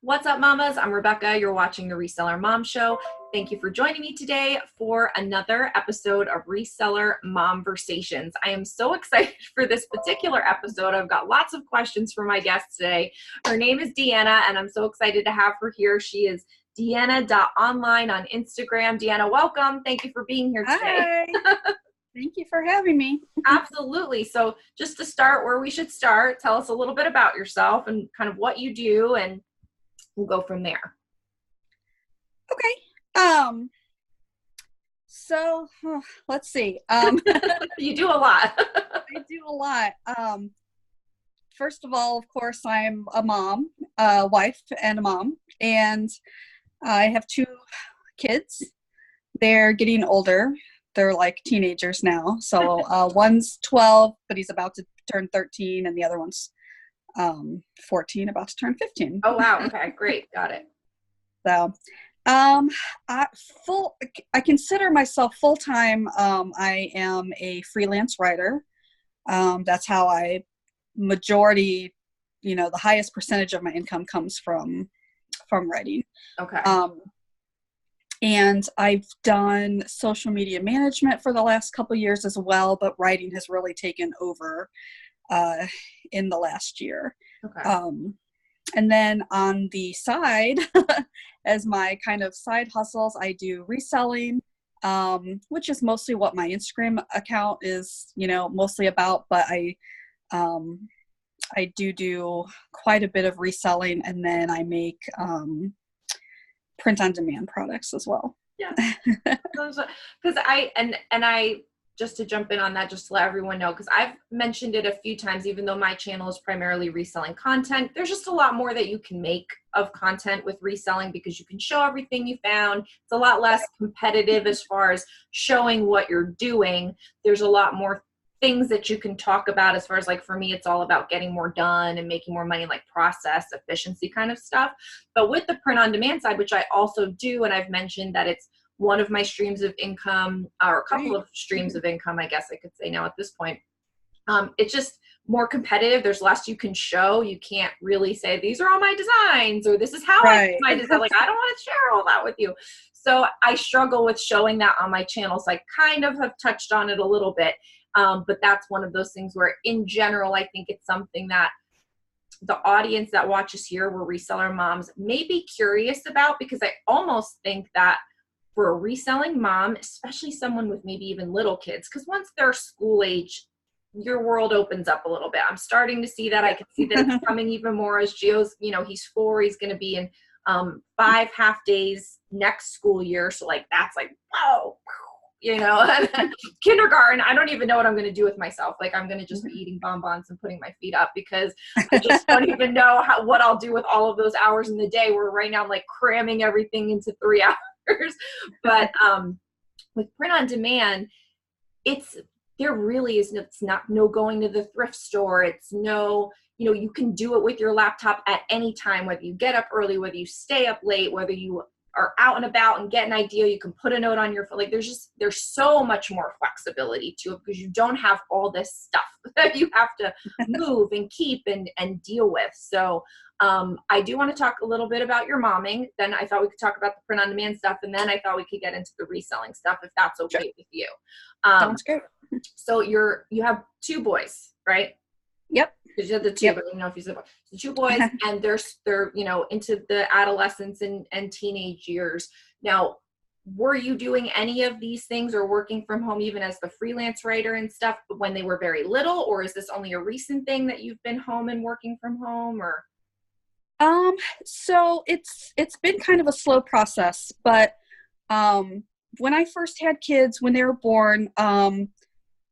What's up, mamas? I'm Rebecca. You're watching the Reseller Mom Show. Thank you for joining me today for another episode of Reseller Momversations. I am so excited for this particular episode. I've got lots of questions for my guest today. Her name is Deanna, and I'm so excited to have her here. She is Deanna.online on Instagram. Deanna, welcome. Thank you for being here today. Hi. Thank you for having me. Absolutely. So just to start where we should start, tell us a little bit about yourself and kind of what you do, and we'll go from there. Okay. Let's see. You do a lot. I do a lot. First of all, of course, I'm a mom, wife and a mom, and I have two kids. They're getting older. They're like teenagers now. So one's 12, but he's about to turn 13, and the other one's 14, about to turn 15. Oh, wow. Okay, great. Got it. So, I consider myself full-time. I am a freelance writer. That's how the highest percentage of my income comes from writing. Okay. And I've done social media management for the last couple of years as well, but writing has really taken over in the last year. Okay. And then on the side, as my kind of side hustles, I do reselling, which is mostly what my Instagram account is, mostly about, but I do quite a bit of reselling, and then I make print on demand products as well. Yeah. Because I just to jump in on that, just to let everyone know, because I've mentioned it a few times, even though my channel is primarily reselling content, there's just a lot more that you can make of content with reselling, because you can show everything you found. It's a lot less competitive as far as showing what you're doing. There's a lot more things that you can talk about as far as, like, for me, it's all about getting more done and making more money, like process efficiency kind of stuff. But with the print on demand side, which I also do, and I've mentioned that it's one of my streams of income, or a couple of streams of income, I guess I could say now at this point. It's just more competitive. There's less you can show. You can't really say, these are all my designs, or this is how I do my design. Like, I don't want to share all that with you. So I struggle with showing that on my channel. So I kind of have touched on it a little bit. But that's one of those things where, in general, I think it's something that the audience that watches here, we're reseller moms, may be curious about, because I almost think that for a reselling mom, especially someone with maybe even little kids, because once they're school age, your world opens up a little bit. I'm starting to see that. I can see that it's coming even more as Gio's, he's 4. He's going to be in 5 half days next school year. So like, that's like, whoa, kindergarten, I don't even know what I'm going to do with myself. Like, I'm going to just be eating bonbons and putting my feet up, because I just don't even know what I'll do with all of those hours in the day, where right now I'm like cramming everything into 3 hours. But with print on demand, there really is it's not no going to the thrift store. It's no, you can do it with your laptop at any time, whether you get up early, whether you stay up late, whether you are out and about and get an idea, you can put a note on your phone. Like, there's so much more flexibility to it, because you don't have all this stuff that you have to move and keep and deal with. So I do want to talk a little bit about your momming. Then I thought we could talk about the print on demand stuff, and then I thought we could get into the reselling stuff, if that's okay with you. Sounds good. So you have 2 boys, right? Yep. Because you had the 2, but I don't know if you said boys. So 2 boys, and they're into the adolescence and teenage years. Now, were you doing any of these things or working from home, even as the freelance writer and stuff, when they were very little, or is this only a recent thing that you've been home and working from home, or? So it's been kind of a slow process, but when I first had kids, when they were born,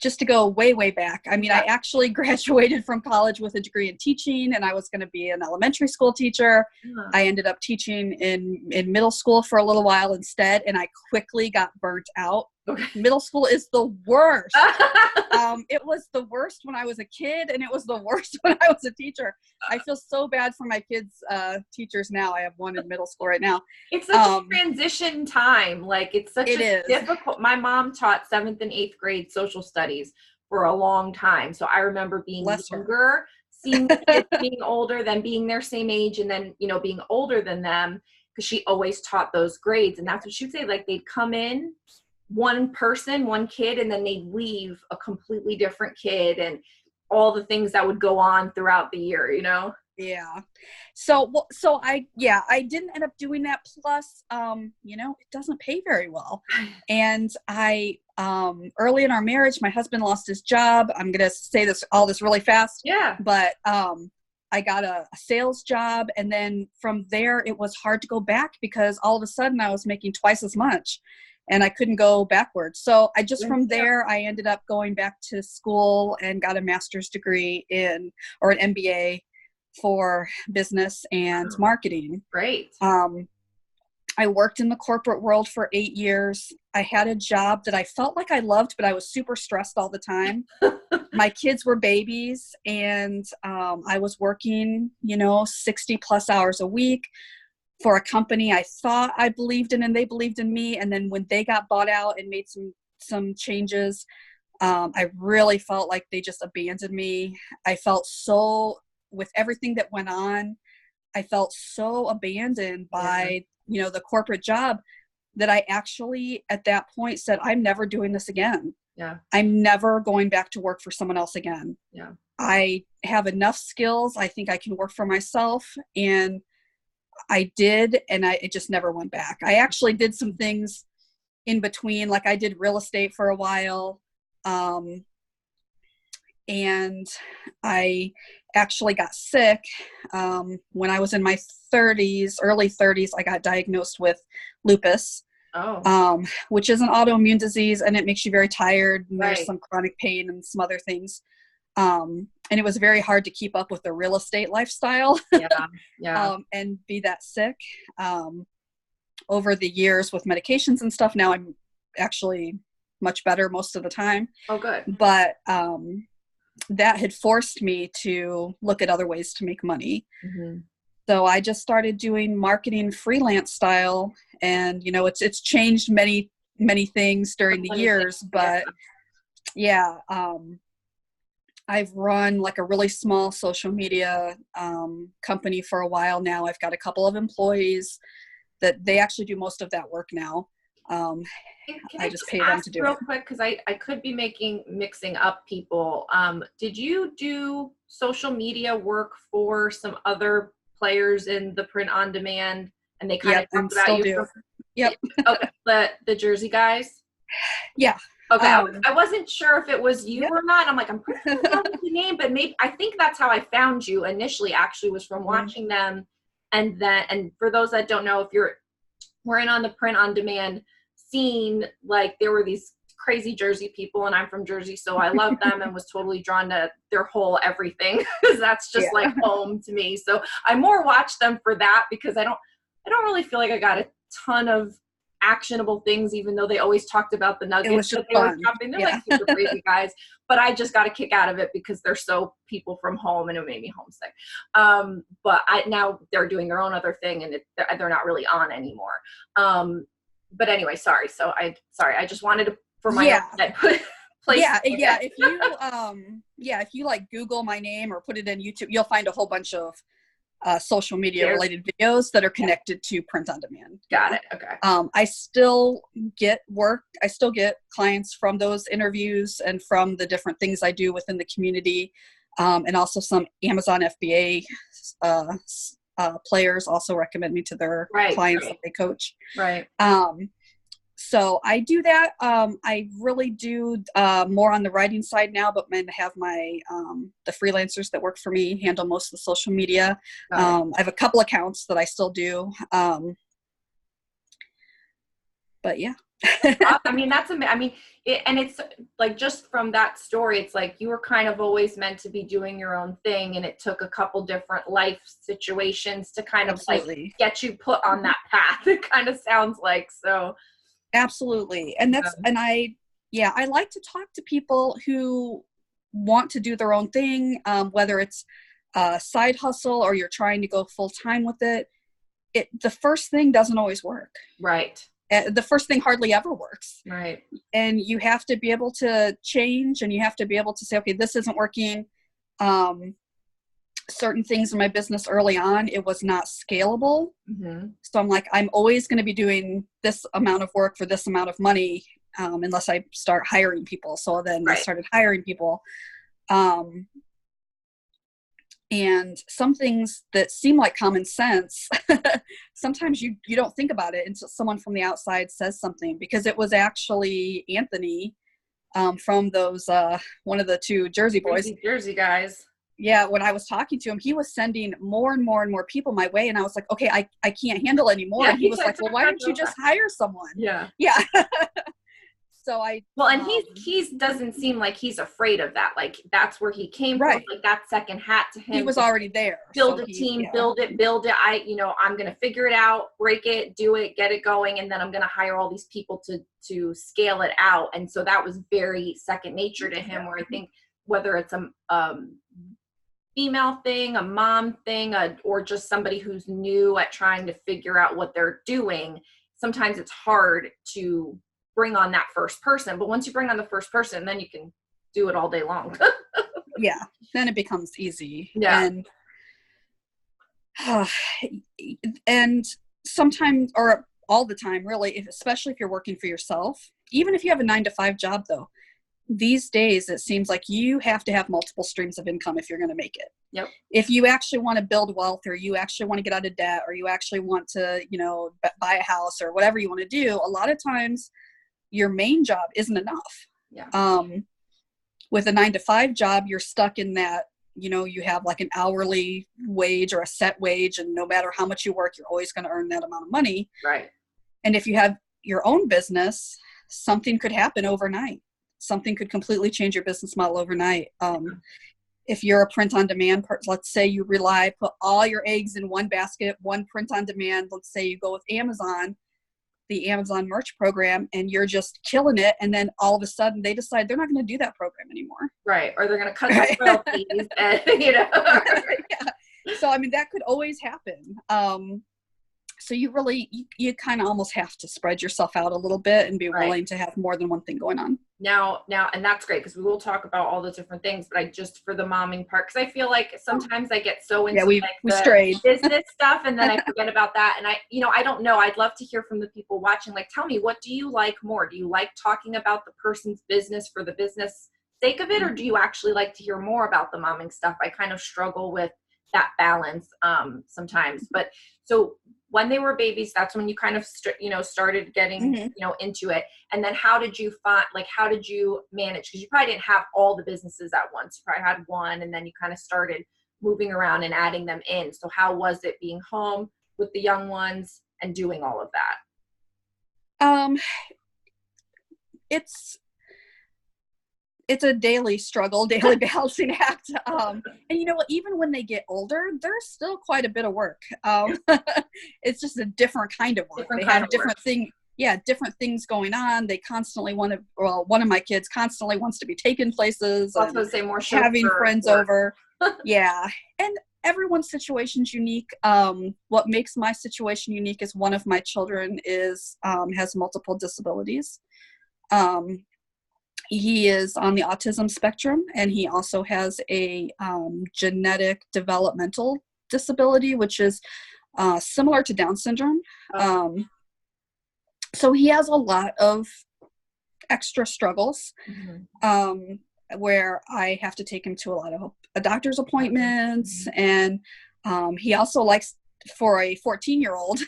just to go way, way back, I mean, I actually graduated from college with a degree in teaching, and I was going to be an elementary school teacher. I ended up teaching in middle school for a little while instead, and I quickly got burnt out. Middle school is the worst. It was the worst when I was a kid, and it was the worst when I was a teacher. I feel so bad for my kids' teachers now. I have one in middle school right now. It's such a transition time. Like, it's such a difficult. My mom taught 7th and 8th grade social studies for a long time. So I remember being younger, seeing the kids being older, then being their same age, and then, you know, being older than them, because she always taught those grades. And that's what she would say. Like, they'd come in one person, one kid, and then they'd leave a completely different kid, and all the things that would go on throughout the year, you know? Yeah. So I didn't end up doing that. Plus, you know, it doesn't pay very well. And early in our marriage, my husband lost his job. I'm going to say all this really fast. Yeah. But, I got a sales job. And then from there, it was hard to go back because all of a sudden I was making twice as much and I couldn't go backwards. So from there, I ended up going back to school and got a master's degree or an MBA for business and marketing. Great. I worked in the corporate world for 8 years. I had a job that I felt like I loved, but I was super stressed all the time. My kids were babies, and I was working, 60 plus hours a week for a company I thought I believed in, and they believed in me. And then when they got bought out and made some changes, I really felt like they just abandoned me. I felt so, with everything that went on, I felt so abandoned by, the corporate job that I actually at that point said, I'm never doing this again. Yeah. I'm never going back to work for someone else again. Yeah. I have enough skills. I think I can work for myself. And I did, and it just never went back. I actually did some things in between, like I did real estate for a while. And I actually got sick when I was in my early 30s. I got diagnosed with lupus, which is an autoimmune disease, and it makes you very tired. And there's some chronic pain and some other things. And it was very hard to keep up with the real estate lifestyle and be that sick. Over the years with medications and stuff, now I'm actually much better most of the time. Oh, good. But that had forced me to look at other ways to make money. Mm-hmm. So I just started doing marketing freelance style, and it's changed many things during the years. But I've run like a really small social media company for a while now. I've got a couple of employees that they actually do most of that work now. I just pay them to do it. Real quick, because I could be mixing up people. Did you do social media work for some other players in the print on demand, and they kind of talked about you? Yep. Okay, the Jersey guys. Yeah. Okay, I wasn't sure if it was you or not. I'm like, I'm pretty sure that's the name, but maybe I think that's how I found you initially. Actually, was from watching them, and for those that don't know, if we're in on the print on demand scene, like there were these crazy Jersey people, and I'm from Jersey, so I love them and was totally drawn to their whole everything, because that's just like home to me. So I more watched them for that, because I don't really feel like I got a ton of actionable things, even though they always talked about the nuggets that they were dropping. They're like super crazy guys, but I just got a kick out of it because they're so people from home, and it made me homesick. But now they're doing their own other thing, and they're not really on anymore. But anyway, sorry. So I just wanted to, for my own place. If you like Google my name or put it in YouTube, you'll find a whole bunch of social media related videos that are connected to print on demand. Got it. Okay. I still get work. I still get clients from those interviews and from the different things I do within the community. And also some Amazon FBA players also recommend me to their clients that they coach. Right. So I do that. I really do more on the writing side now, but I have my the freelancers that work for me handle most of the social media. I have a couple accounts that I still do. But yeah. I mean, and it's like, just from that story, it's like you were kind of always meant to be doing your own thing, and it took a couple different life situations to kind of like get you put on that path. It kind of sounds like so. Absolutely. And I like to talk to people who want to do their own thing, whether it's a side hustle or you're trying to go full time with it. The first thing doesn't always work. Right. The first thing hardly ever works. Right. And you have to be able to change, and you have to be able to say, okay, this isn't working. certain things in my business early on, it was not scalable. Mm-hmm. So I'm like, I'm always going to be doing this amount of work for this amount of money, unless I start hiring people. So then I started hiring people. And some things that seem like common sense, sometimes you don't think about it until someone from the outside says something, because it was actually Anthony, from those, one of the two Jersey boys. Jersey guys. Yeah, when I was talking to him, he was sending more and more and more people my way. And I was like, okay, I can't handle anymore. Yeah, and he was like, well, why don't you just hire someone? Yeah. Yeah. So he's doesn't seem like he's afraid of that. Like, that's where he came from. Like, that second hat to him. He was already there. Build a team, build it. I'm going to figure it out, break it, do it, get it going. And then I'm going to hire all these people to scale it out. And so that was very second nature to him, where I think whether it's a female thing, a mom thing, or just somebody who's new at trying to figure out what they're doing, sometimes it's hard to bring on that first person. But once you bring on the first person, then you can do it all day long. Yeah, then it becomes easy. Yeah. And sometimes, or all the time really, especially if you're working for yourself, even if you have a 9-to-5 job though, these days it seems like you have to have multiple streams of income if you're going to make it. Yep. If you actually want to build wealth, or you actually want to get out of debt, or you actually want to, buy a house, or whatever you want to do, a lot of times your main job isn't enough. Yeah. With a 9-to-5 job, you're stuck in that, you have like an hourly wage or a set wage, and no matter how much you work, you're always going to earn that amount of money. Right. And if you have your own business, something could happen overnight. Something could completely change your business model overnight. If you're a print on demand, let's say you put all your eggs in one basket, one print on demand. Let's say you go with Amazon, the Amazon merch program, and you're just killing it. And then all of a sudden they decide they're not going to do that program anymore. Right. Or they're going to cut the royalties and, Yeah. So, that could always happen. So you kind of almost have to spread yourself out a little bit and be willing to have more than one thing going on. Now, and that's great, because we will talk about all the different things, but I just, for the momming part, because I feel like sometimes I get so into we strayed. business stuff, and then I forget about that. And I don't know. I'd love to hear from the people watching. Like, tell me, what do you like more? Do you like talking about the person's business for the business sake of it, or do you actually like to hear more about the momming stuff? I kind of struggle with that balance sometimes. But so when they were babies, that's when you kind of started getting into it. And then how did you manage, because you probably didn't have all the businesses at once. You probably had one, and then you kind of started moving around and adding them in. So how was it being home with the young ones and doing all of that? It's a daily struggle, daily balancing act. And even when they get older, there's still quite a bit of work. It's just a different kind of work. They have different things going on. They constantly one of my kids constantly wants to be taken places. I was going to say more having friends over. Yeah. And everyone's situation's unique. What makes my situation unique is one of my children has multiple disabilities. He is on the autism spectrum, and he also has a genetic developmental disability, which is similar to Down syndrome. So he has a lot of extra struggles, where I have to take him to a lot of doctor's appointments. And he also likes, for a 14-year-old,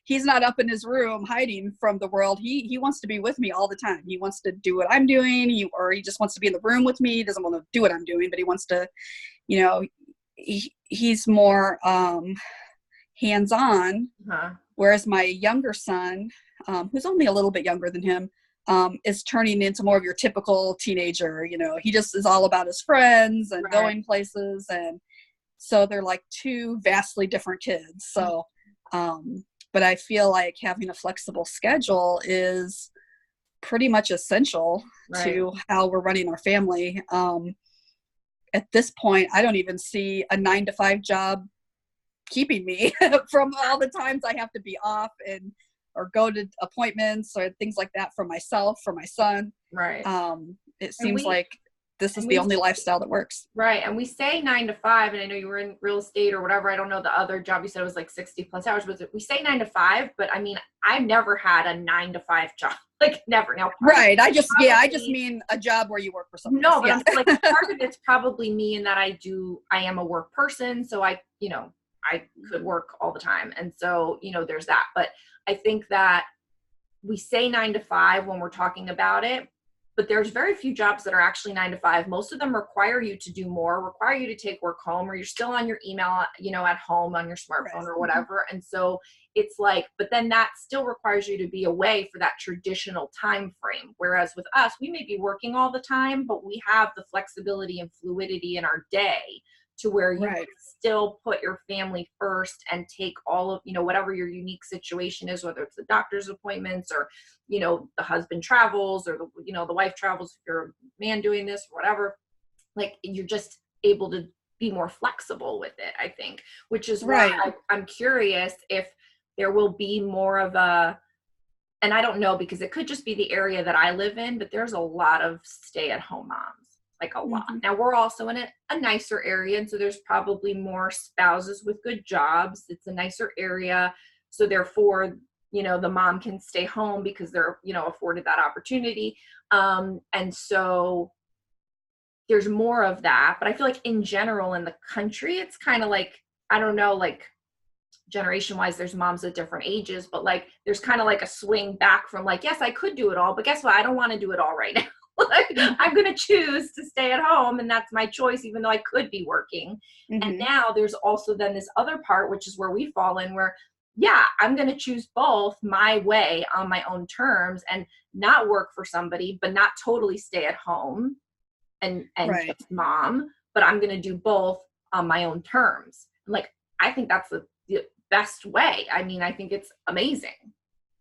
he's not up in his room hiding from the world. He wants to be with me all the time. He wants to do what I'm doing, or he just wants to be in the room with me. He doesn't want to do what I'm doing, but he wants to, he's more hands-on. Whereas my younger son, who's only a little bit younger than him, is turning into more of your typical teenager. He just is all about his friends and going places. And so they're like two vastly different kids. So, but I feel like having a flexible schedule is pretty much essential to how we're running our family. At this point, I don't even see a 9-to-5 job keeping me from all the times I have to be off or go to appointments or things like that for myself, for my son. Right. It seems like this is And the only lifestyle that works. right. And we say 9 to 5, and I know you were in real estate or whatever. I don't know the other job you said was like 60 plus hours, but we say 9 to 5, but I mean, I've never had a 9 to 5 job. Like never. Now, Right. I just mean a job where you work for someone no, else. but Yeah. I'm like, part of it's probably me in that I am a work person. So I could work all the time. And so, there's that. But I think that we say 9 to 5 when we're talking about it, but there's very few jobs that are actually 9 to 5. Most of them require you to do more, require you to take work home, or you're still on your email, at home on your smartphone or whatever. And so it's like, but then that still requires you to be away for that traditional time frame. Whereas with us, we may be working all the time, but we have the flexibility and fluidity in our day to where you can still put your family first and take all of, whatever your unique situation is, whether it's the doctor's appointments or, the husband travels or the wife travels, if you're a man doing this or whatever, like you're just able to be more flexible with it, I think, which is why I'm curious if there will be more of and I don't know, because it could just be the area that I live in, but there's a lot of stay-at-home moms. Like a lot. Now we're also in a nicer area. And so there's probably more spouses with good jobs. It's a nicer area. So therefore, the mom can stay home because they're, afforded that opportunity. And so there's more of that, but I feel like in general in the country, it's kind of like, I don't know, like generation wise, there's moms at different ages, but like, there's kind of like a swing back from like, yes, I could do it all, but guess what? I don't want to do it all right now. I'm going to choose to stay at home, and that's my choice, even though I could be working. And now there's also then this other part, which is where we fall in, where, I'm going to choose both my way on my own terms and not work for somebody, but not totally stay at home and just mom, but I'm going to do both on my own terms. Like, I think that's the best way. I mean, I think it's amazing.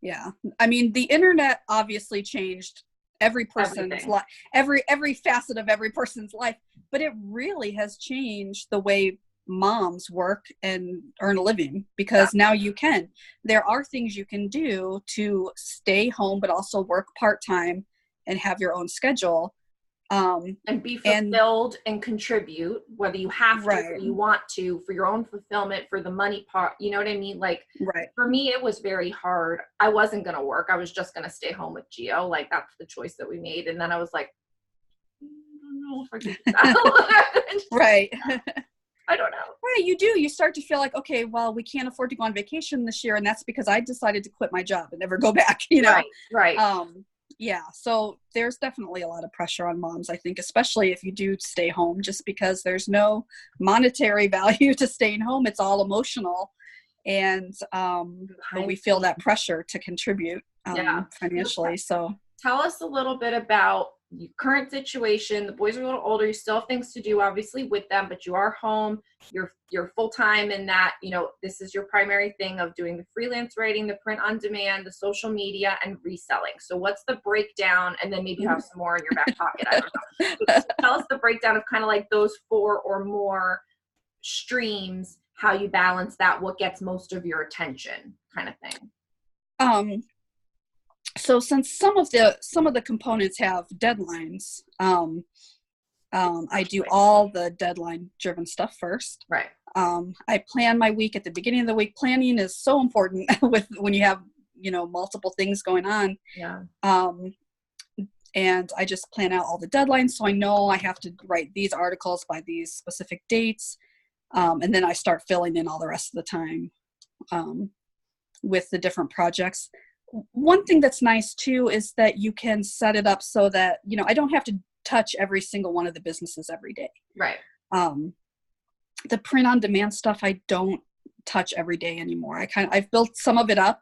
Yeah. I mean, the internet obviously changed every person's life, every facet of every person's life, but it really has changed the way moms work and earn a living, because now there are things you can do to stay home but also work part-time and have your own schedule, and be fulfilled and contribute, whether you have to or you want to, for your own fulfillment, for the money part, you know what I mean? Like for me, it was very hard. I wasn't going to work. I was just going to stay home with Gio. Like that's the choice that we made. And then I was like, I don't know if I can do that. Right. I don't know. Right. You start to feel like, okay, well, we can't afford to go on vacation this year. And that's because I decided to quit my job and never go back, Right. Yeah. So there's definitely a lot of pressure on moms, I think, especially if you do stay home, just because there's no monetary value to staying home. It's all emotional. And but we feel that pressure to contribute financially. So tell us a little bit about your current situation. The boys are a little older. You still have things to do, obviously, with them, but you are home. You're full-time in that, this is your primary thing of doing the freelance writing, the print on demand, the social media, and reselling. So what's the breakdown? And then maybe you have some more in your back pocket. I don't know. But tell us the breakdown of kind of like those 4 or more streams, how you balance that, what gets most of your attention kind of thing. So since some of the components have deadlines, I do all the deadline driven stuff first. Right. I plan my week at the beginning of the week. Planning is so important when you have, multiple things going on. Yeah. And I just plan out all the deadlines. So I know I have to write these articles by these specific dates. And then I start filling in all the rest of the time, with the different projects. One thing that's nice too is that you can set it up so that, I don't have to touch every single one of the businesses every day. Right. The print on demand stuff, I don't touch every day anymore. I've built some of it up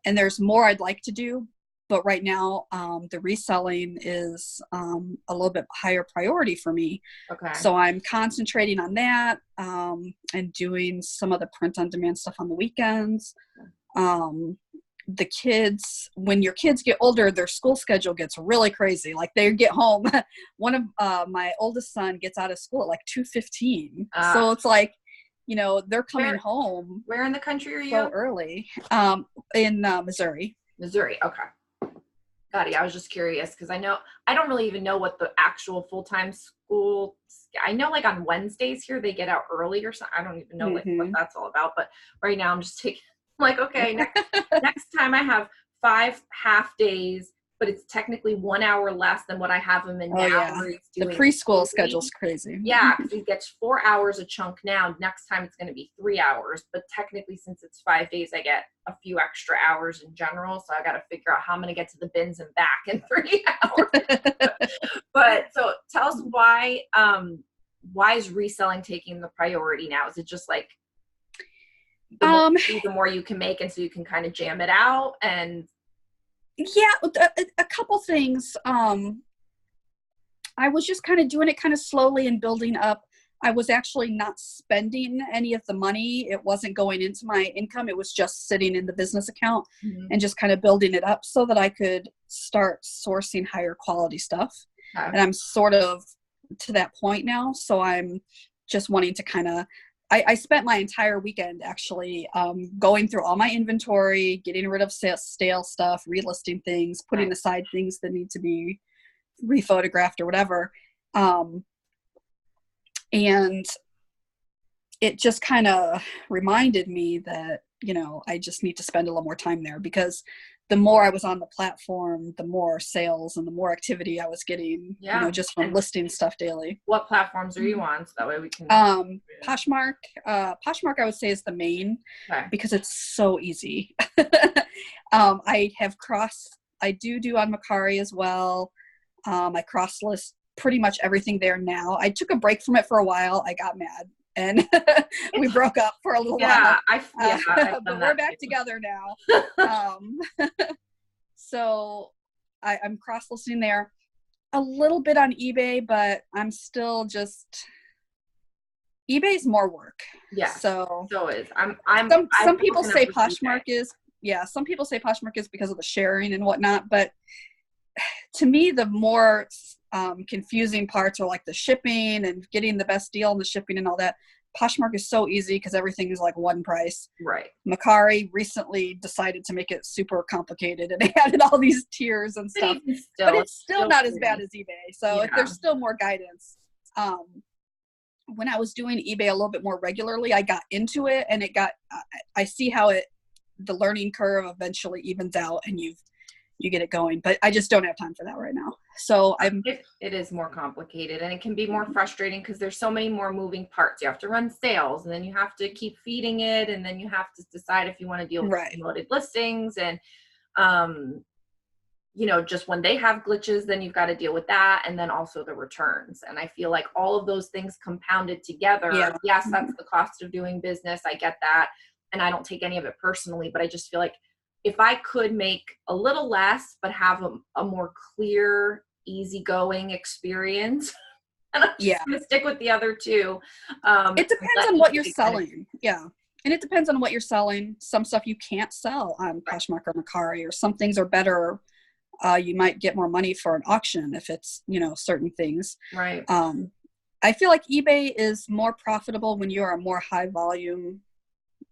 and there's more I'd like to do, but right now, the reselling is, a little bit higher priority for me. Okay. So I'm concentrating on that, and doing some of the print on demand stuff on the weekends. The kids, when your kids get older, their school schedule gets really crazy. Like they get home. One of my oldest son gets out of school at like 2:15. So it's like, they're coming home. Where in the country are you? So early. In Missouri. Missouri. Okay. Got it. I was just curious because I don't really even know what the actual full-time school. I know like on Wednesdays here they get out early or something. I don't even know like what that's all about. But right now I'm just taking like, okay, next time I have 5 half days, but it's technically 1 hour less than what I have him in now. Yeah. Where he's The doing preschool schedule's crazy. Yeah, because he gets 4 hours a chunk now. Next time it's going to be 3 hours. But technically, since it's 5 days, I get a few extra hours in general. So I got to figure out how I'm going to get to the bins and back in 3 hours. But so tell us why is reselling taking the priority now? Is it just like the more you can make, and so you can kind of jam it out? And yeah, a couple things. I was just kind of doing it kind of slowly and building up. I was actually not spending any of the money. It wasn't going into my income. It was just sitting in the business account and just kind of building it up so that I could start sourcing higher quality stuff. Okay. And I'm sort of to that point now. So I'm just wanting to kind of, I spent my entire weekend actually going through all my inventory, getting rid of stale stuff, relisting things, putting aside things that need to be rephotographed or whatever. And it just kind of reminded me that, I just need to spend a little more time there, because the more I was on the platform, the more sales and the more activity I was getting, just from listing stuff daily. What platforms are you on? So that way we can. Poshmark. Poshmark, I would say, is the main, because it's so easy. I do on Mercari as well. I cross list pretty much everything there now. I took a break from it for a while. I got mad and we broke up for a little while. But we're back together now. So I'm cross listing there a little bit on eBay, but I'm still just, eBay's more work. Yeah. So is some people say Poshmark is, some people say Poshmark is because of the sharing and whatnot, but to me, the more confusing parts are like the shipping and getting the best deal on the shipping and all that. Poshmark is so easy because everything is like one price. Right. Mercari recently decided to make it super complicated and added all these tiers and stuff. But it's still not as bad as eBay. So there's still more guidance. When I was doing eBay a little bit more regularly, I got into it, and I see how the learning curve eventually evens out and you get it going, but I just don't have time for that right now. So it is more complicated, and it can be more frustrating because there's so many more moving parts. You have to run sales, and then you have to keep feeding it, and then you have to decide if you want to deal with promoted listings, and just when they have glitches, then you've got to deal with that, and then also the returns. And I feel like all of those things compounded together. Yeah. Yes, that's the cost of doing business. I get that, and I don't take any of it personally, but I just feel like if I could make a little less, but have a more clear, easygoing experience, and I'm just going to stick with the other two. It depends on what you're selling. Yeah. And it depends on what you're selling. Some stuff you can't sell on Poshmark or Mercari, or some things are better. You might get more money for an auction if it's, certain things. Right. I feel like eBay is more profitable when you're a more high volume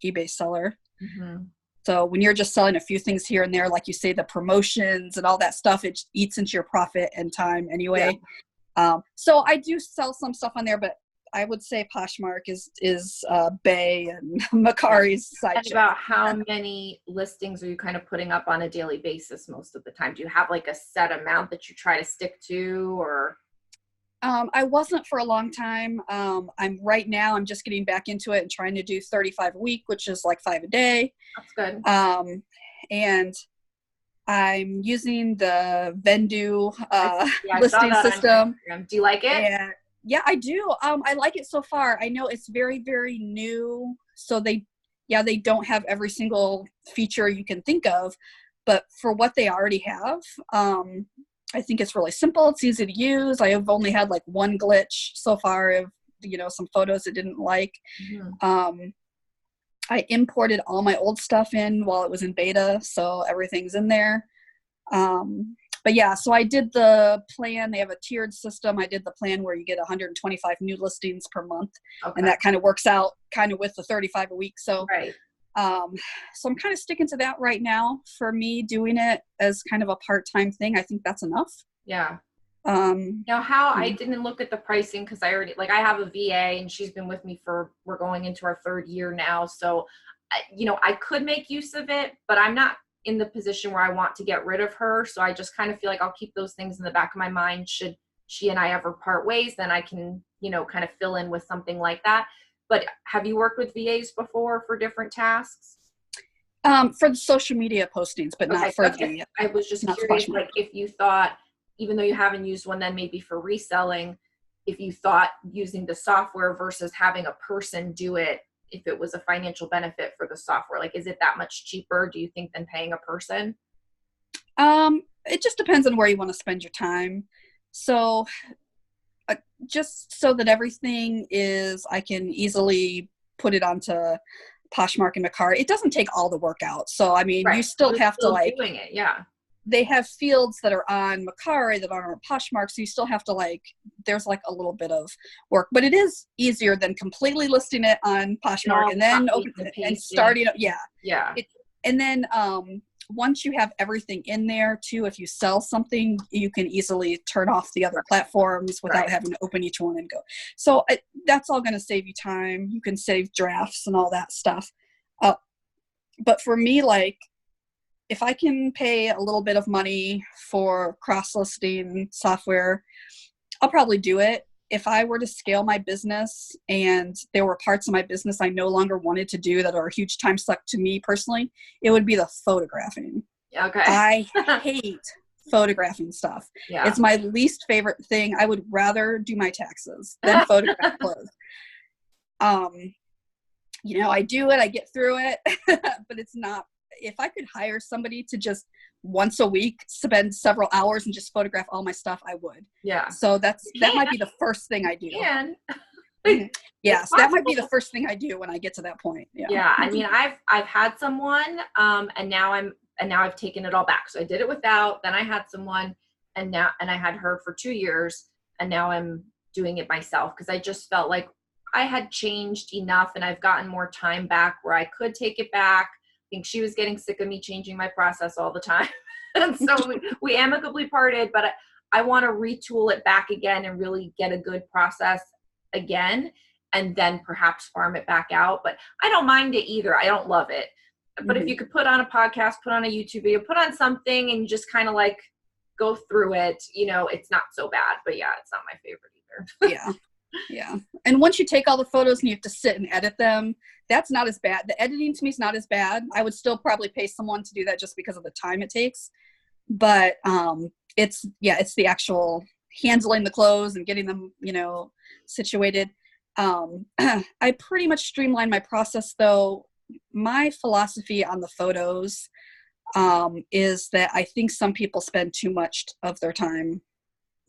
eBay seller. Mm-hmm. So when you're just selling a few things here and there, like you say, the promotions and all that stuff, it eats into your profit and time anyway. Yeah. So I do sell some stuff on there, but I would say Poshmark is Bay and Mercari's side. And about how many listings are you kind of putting up on a daily basis most of the time? Do you have like a set amount that you try to stick to, or? I wasn't for a long time. I'm just getting back into it and trying to do 35 a week, which is like 5 a day. That's good. And I'm using the Vendu listing system. Do you like it? And yeah, I do. I like it so far. I know it's very, very new. So they don't have every single feature you can think of, but for what they already have, I think it's really simple. It's easy to use. I have only had like one glitch so far of, some photos it didn't like. Mm-hmm. I imported all my old stuff in while it was in beta, so everything's in there. But yeah, so I did the plan. They have a tiered system. I did the plan where you get 125 new listings per month. Okay. And that kind of works out kind of with the 35 a week. So So I'm kind of sticking to that right now. For me, doing it as kind of a part-time thing, I think that's enough. Yeah. Now I didn't look at the pricing because I already, like, I have a VA and she's been with me we're going into our 3rd year now. So, I could make use of it, but I'm not in the position where I want to get rid of her. So I just kind of feel like I'll keep those things in the back of my mind. Should she and I ever part ways, then I can, kind of fill in with something like that. But have you worked with VAs before for different tasks? For the social media postings, but not for the. I was just curious, like, if you thought, even though you haven't used one, then maybe for reselling, if you thought using the software versus having a person do it, if it was a financial benefit for the software, like, is it that much cheaper, do you think, than paying a person? It just depends on where you want to spend your time. So just so that everything is, I can easily put it onto Poshmark and Mercari. It doesn't take all the work out. So, I mean, you still have to, like, doing it. Yeah. They have fields that are on Mercari that aren't on Poshmark. So you still have to, like, there's like a little bit of work, but it is easier than completely listing it on Poshmark and then and starting. Yeah. Yeah. And then, once you have everything in there too, if you sell something, you can easily turn off the other platforms without having to open each one and go. So that's all going to save you time. You can save drafts and all that stuff. But for me, like, if I can pay a little bit of money for cross-listing software, I'll probably do it. If I were to scale my business and there were parts of my business I no longer wanted to do that are a huge time suck to me personally, it would be the photographing. Okay. I hate photographing stuff. Yeah. It's my least favorite thing. I would rather do my taxes than photograph clothes. I do it, I get through it, but it's not. If I could hire somebody to just once a week spend several hours and just photograph all my stuff, I would. Yeah. So that might be the first thing I do. Yes, that might be the first thing I do when I get to that point. Yeah. Yeah. I mean, I've had someone, and now I've taken it all back. So I did it without, then I had someone, and I had her for 2 years, and now I'm doing it myself because I just felt like I had changed enough and I've gotten more time back where I could take it back. I think she was getting sick of me changing my process all the time. And so we amicably parted, but I want to retool it back again and really get a good process again, and then perhaps farm it back out. But I don't mind it either. I don't love it. But if you could put on a podcast, put on a YouTube video, put on something and just kind of like go through it, it's not so bad. But yeah, it's not my favorite either. Yeah. And once you take all the photos and you have to sit and edit them, that's not as bad. The editing to me is not as bad. I would still probably pay someone to do that just because of the time it takes. But it's the actual handling the clothes and getting them, situated. I pretty much streamlined my process though. My philosophy on the photos is that I think some people spend too much of their time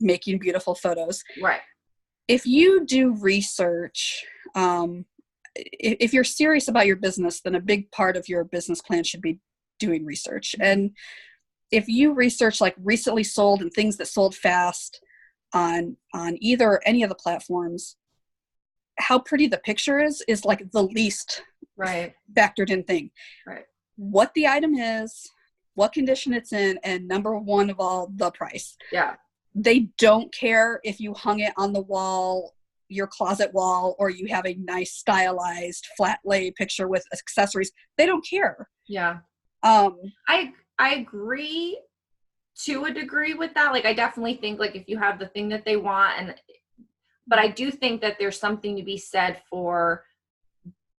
making beautiful photos. Right. If you do research, if you're serious about your business, then a big part of your business plan should be doing research. And if you research like recently sold and things that sold fast on either or any of the platforms, how pretty the picture is like the least factored in thing. Right. What the item is, what condition it's in, and number one of all, the price. Yeah. They don't care if you hung it on the wall, your closet wall, or you have a nice stylized flat lay picture with accessories. They don't care. Yeah. I agree to a degree with that. Like, I definitely think like if you have the thing that they want, but I do think that there's something to be said for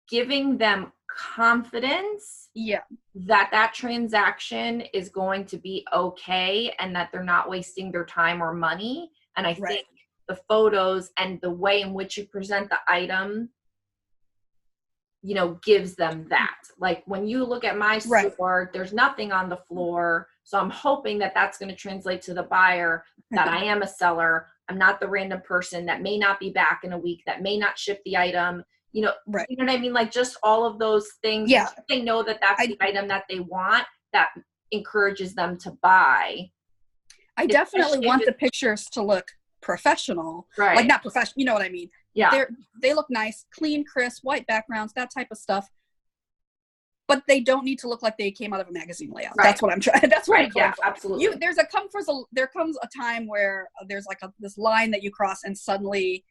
giving them confidence that transaction is going to be okay and that they're not wasting their time or money. And I think the photos and the way in which you present the item, gives them that. Like when you look at my store, there's nothing on the floor. So I'm hoping that that's going to translate to the buyer that I am a seller. I'm not the random person that may not be back in a week, that may not ship the item. You know what I mean? Like just all of those things. Yeah. They know that that's the item that they want, that encourages them to buy. I definitely want the pictures to look professional. Right. Like not professional, you know what I mean? Yeah. They look nice, clean, crisp, white backgrounds, that type of stuff. but they don't need to look like they came out of a magazine layout. Right. That's what I'm trying. That's what I'm going for. Absolutely. There comes a time where there's like this line that you cross, and suddenly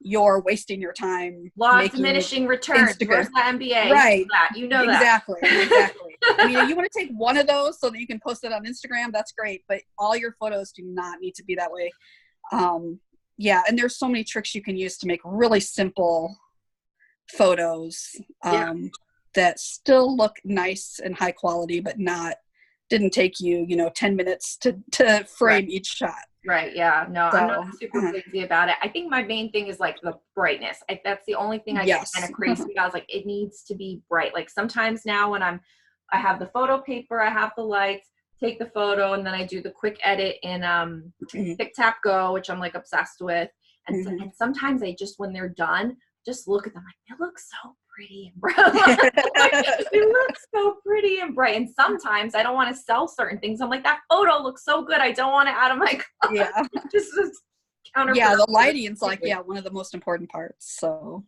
you're wasting your time. Law of diminishing returns. Where's the MBA? Right. You know that. Exactly. I mean, you want to take one of those so that you can post it on Instagram, that's great. But all your photos do not need to be that way. Yeah. And there's so many tricks you can use to make really simple photos that still look nice and high quality, but didn't take you, 10 minutes to frame each shot. Right. Yeah. No, I'm not super crazy about it. I think my main thing is like the brightness. That's the only thing I get kind of crazy about. Is like, it needs to be bright. Like sometimes now when I have the photo paper, I have the lights, take the photo, and then I do the quick edit in Pick Tap Go, which I'm like obsessed with. And, and sometimes I just, when they're done, just look at them like, they look so pretty and bright. They look so pretty and bright. And sometimes I don't want to sell certain things. I'm like, that photo looks so good, I don't want it out of my closet. Yeah. Just counterproductive. Yeah, the lighting's like one of the most important parts. So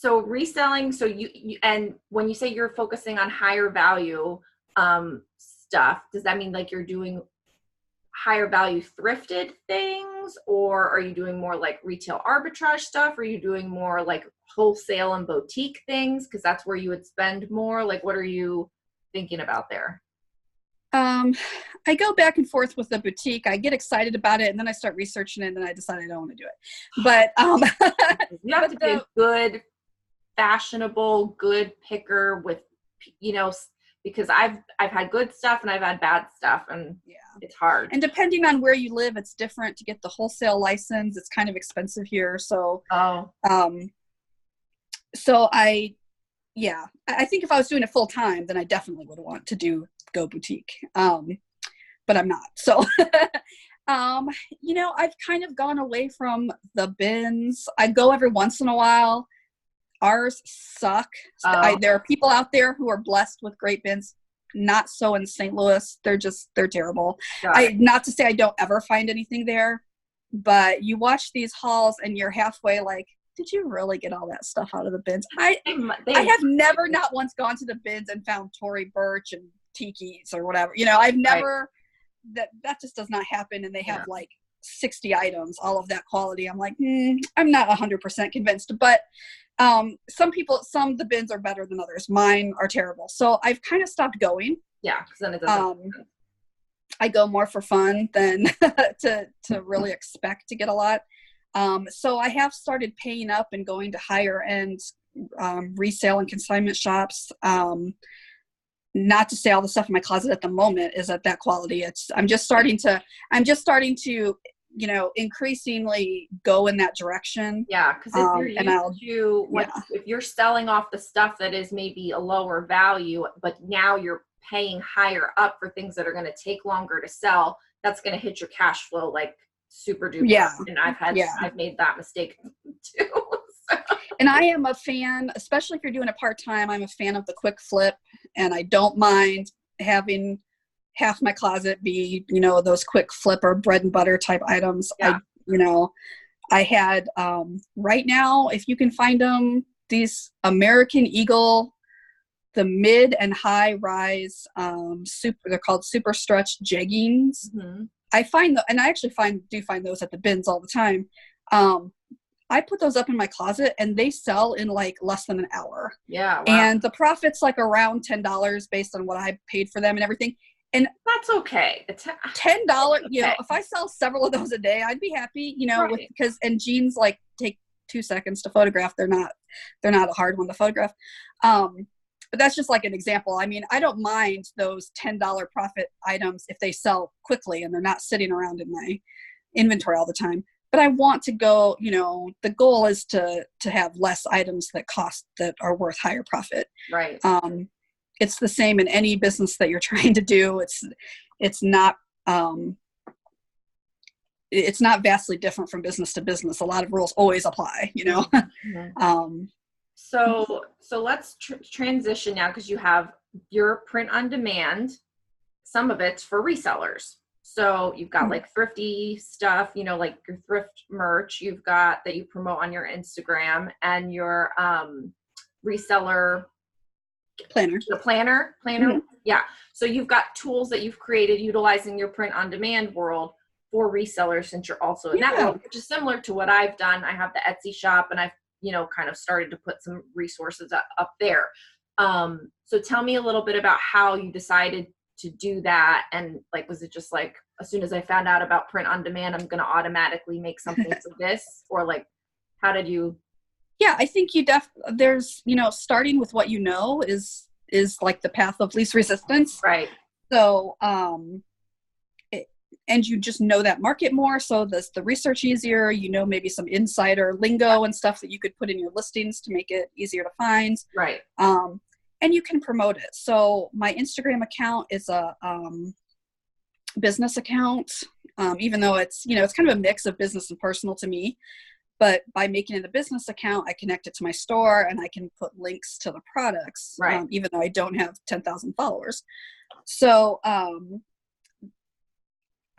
reselling. So you and when you say you're focusing on higher value stuff, does that mean like you're doing higher value thrifted things, or are you doing more like retail arbitrage stuff? Or are you doing more like wholesale and boutique things? Because that's where you would spend more. Like, what are you thinking about there? I go back and forth with the boutique. I get excited about it, and then I start researching it, and then I decide I don't want to do it. But you have to be a good, fashionable, good picker with, because I've had good stuff and I've had bad stuff, and it's hard. And depending on where you live, it's different to get the wholesale license. It's kind of expensive here. So, I think if I was doing it full time, then I definitely would want to go boutique. But I'm not. So, I've kind of gone away from the bins. I go every once in a while. Ours suck. There are people out there who are blessed with great bins. Not so in St. Louis. They're terrible. Not to say I don't ever find anything there, but you watch these hauls and you're halfway like, did you really get all that stuff out of the bins? I have never not once gone to the bins and found Tory Burch and Tiki's or whatever. I've never, that just does not happen. And they have like 60 items, all of that quality. I'm like, I'm not 100% convinced, but some of the bins are better than others. Mine are terrible. So I've kind of stopped going. Yeah. Cause then it doesn't. I go more for fun than to really expect to get a lot. So I have started paying up and going to higher end resale and consignment shops. Not to say all the stuff in my closet at the moment is at that quality. I'm just starting to, increasingly go in that direction. Yeah. Cause if you're selling off the stuff that is maybe a lower value, but now you're paying higher up for things that are going to take longer to sell, that's going to hit your cash flow like super duper. Yeah. And I've made that mistake too. So. And I am a fan, especially if you're doing it part-time, I'm a fan of the quick flip, and I don't mind having half my closet be, those quick flip or bread and butter type items. Yeah. I had, right now, if you can find them, these American Eagle, the mid and high rise, they're called super stretch jeggings. Mm-hmm. I find and I actually do find those at the bins all the time. I put those up in my closet and they sell in like less than an hour. Yeah. Wow. And the profit's like around $10 based on what I paid for them and everything. And that's okay. It's $10, if I sell several of those a day, I'd be happy, right. And jeans like take 2 seconds to photograph. They're not a hard one to photograph. But that's just like an example. I mean, I don't mind those $10 profit items if they sell quickly and they're not sitting around in my inventory all the time. But I want to go, the goal is to have less items that are worth higher profit. Right. It's the same in any business that you're trying to do. It's not vastly different from business to business. A lot of rules always apply, Mm-hmm. So let's transition now, because you have your print on demand. Some of it's for resellers. So you've got like thrifty stuff, like your thrift merch you've got that you promote on your Instagram, and your reseller Planner. The planner. Mm-hmm. Yeah. So you've got tools that you've created utilizing your print on demand world for resellers, since you're also in that world, which is similar to what I've done. I have the Etsy shop, and I've, kind of started to put some resources up there. So tell me a little bit about how you decided to do that. And like, was it just like, as soon as I found out about print on demand, I'm going to automatically make something for this? Or like, how did you? Yeah, I think there's, starting with what is like the path of least resistance. Right. So, and you just know that market more. So the research easier, maybe some insider lingo and stuff that you could put in your listings to make it easier to find. Right. And you can promote it. So my Instagram account is a business account, even though it's, it's kind of a mix of business and personal to me. But by making it a business account, I connect it to my store and I can put links to the products, right. Even though I don't have 10,000 followers. So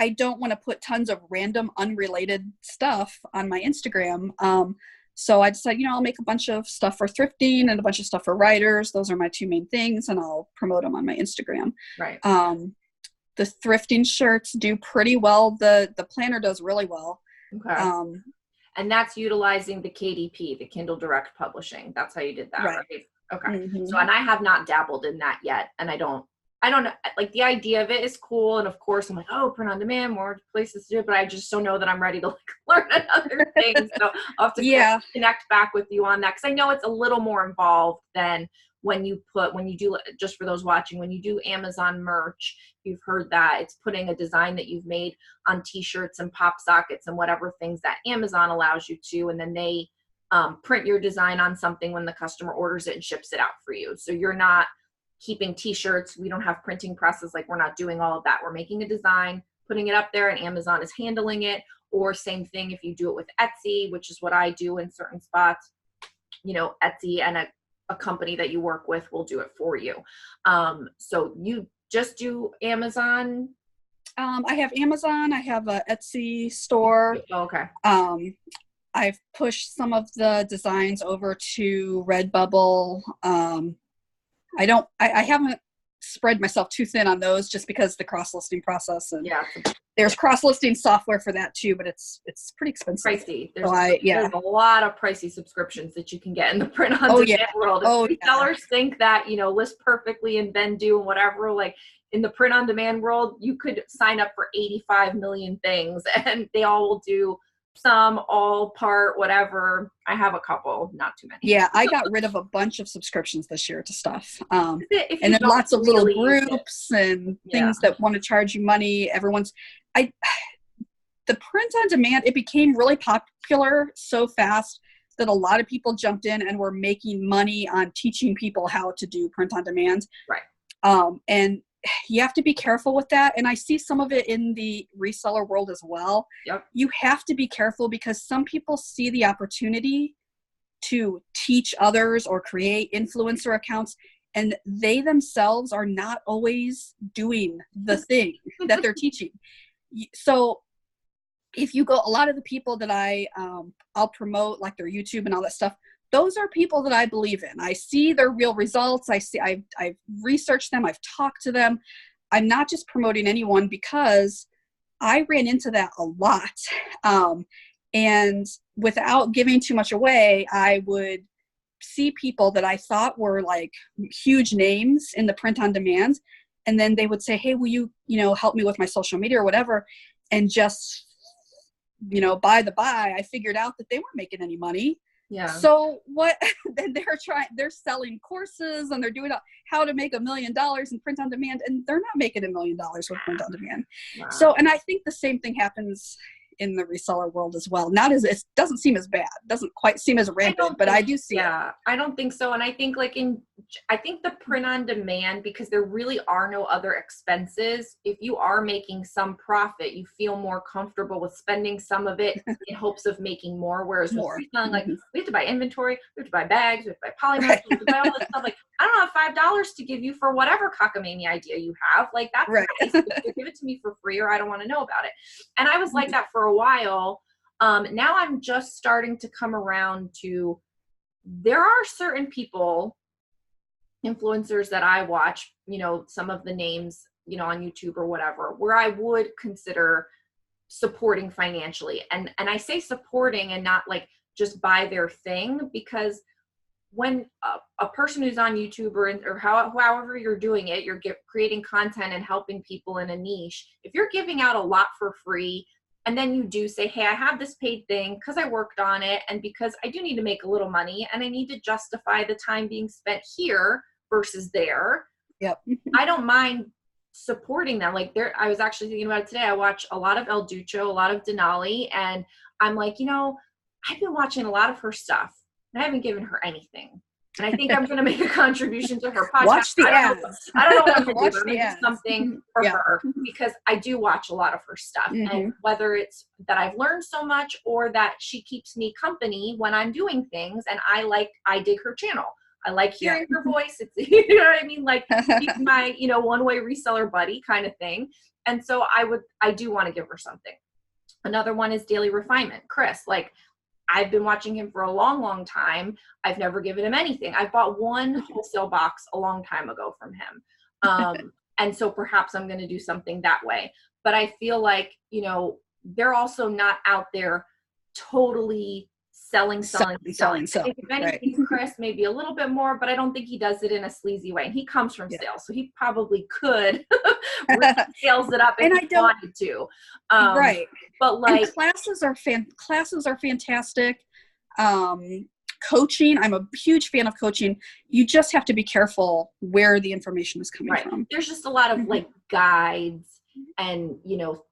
I don't want to put tons of random unrelated stuff on my Instagram. So I decided, I'll make a bunch of stuff for thrifting and a bunch of stuff for writers. Those are my two main things, and I'll promote them on my Instagram. Right. The thrifting shirts do pretty well. The planner does really well. Okay. And that's utilizing the KDP, the Kindle Direct Publishing. That's how you did that, right? Okay. Mm-hmm. So, and I have not dabbled in that yet. And I don't know, like the idea of it is cool. And of course I'm like, oh, print on demand, more places to do it, but I just don't know that I'm ready to like learn another thing. So I'll have to connect back with you on that. Cause I know it's a little more involved than when you do, just for those watching, when you do Amazon merch, you've heard that it's putting a design that you've made on t-shirts and pop sockets and whatever things that Amazon allows you to. And then they print your design on something when the customer orders it and ships it out for you. So you're not keeping t-shirts. We don't have printing presses. Like, we're not doing all of that. We're making a design, putting it up there, and Amazon is handling it. Or same thing if you do it with Etsy, which is what I do in certain spots, Etsy and a company that you work with will do it for you. So you just do Amazon? I have Amazon. I have a Etsy store. Oh, okay. I've pushed some of the designs over to Redbubble. I haven't spread myself too thin on those just because the cross-listing process, and there's cross-listing software for that too, but it's pretty expensive. Pricey. There's a lot of pricey subscriptions that you can get in the print on demand world. If sellers think that, list perfectly and then do whatever, like in the print on demand world, you could sign up for 85 million things and they all will do some, all, part, whatever. I have a couple, not too many. Yeah, I got rid of a bunch of subscriptions this year to stuff. And then lots of little groups and things that want to charge you money. The print on demand, it became really popular so fast that a lot of people jumped in and were making money on teaching people how to do print on demand. Right. And you have to be careful with that. And I see some of it in the reseller world as well. Yep. You have to be careful because some people see the opportunity to teach others or create influencer accounts, and they themselves are not always doing the thing that they're teaching. So if you go, a lot of the people that I'll promote, like their YouTube and all that stuff, those are people that I believe in. I see their real results. I've researched them. I've talked to them. I'm not just promoting anyone, because I ran into that a lot. And without giving too much away, I would see people that I thought were like huge names in the print on demand. And then they would say, hey, will you, help me with my social media or whatever? And just, by the by, I figured out that they weren't making any money. Yeah. So what? Then they're selling courses and they're doing how to make $1 million in print on demand, and they're not making $1 million with print on demand. Wow. So, and I think the same thing happens in the reseller world as well. It doesn't seem as bad. It doesn't quite seem as rampant, but I do see it. Yeah, I don't think so. And I think I think the print on demand, because there really are no other expenses, if you are making some profit, you feel more comfortable with spending some of it in hopes of making more. Whereas with reselling, like, we have to buy inventory, we have to buy bags, we have to buy polymers, we have to buy all this stuff. Like, I don't have $5 to give you for whatever cockamamie idea you have. Like, that's right. Nice. Either give it to me for free or I don't want to know about it. And I was like that for a while. Now I'm just starting to come around to, there are certain people influencers that I watch, some of the names, on YouTube or whatever, where I would consider supporting financially. And I say supporting and not like just buy their thing, because when a person who's on YouTube or however you're doing it, you're creating content and helping people in a niche. If you're giving out a lot for free, and then you do say, hey, I have this paid thing because I worked on it and because I do need to make a little money and I need to justify the time being spent here versus there. Yep. I don't mind supporting them. Like I was actually thinking about it today. I watch a lot of El Ducho, a lot of Denali, and I'm like, I've been watching a lot of her stuff and I haven't given her anything. And I think I'm going to make a contribution to her podcast. Watch the ads. I don't know what I'm going to do. Watch Something for her, because I do watch a lot of her stuff. And whether it's that I've learned so much or that she keeps me company when I'm doing things, and I dig her channel. I like hearing her voice. It's, you know what I mean? Like she's my, one-way reseller buddy kind of thing. And so I do want to give her something. Another one is Daily Refinement. Chris, like, I've been watching him for a long, long time. I've never given him anything. I bought one wholesale box a long time ago from him. And so perhaps I'm going to do something that way. But I feel like, they're also not out there totally selling. I think if anything, Chris, maybe a little bit more, but I don't think he does it in a sleazy way. And he comes from sales, so he probably could really sales it up if he wanted to. Right. But like, and classes are fantastic. Coaching, I'm a huge fan of coaching. You just have to be careful where the information is coming from. There's just a lot of like guides and,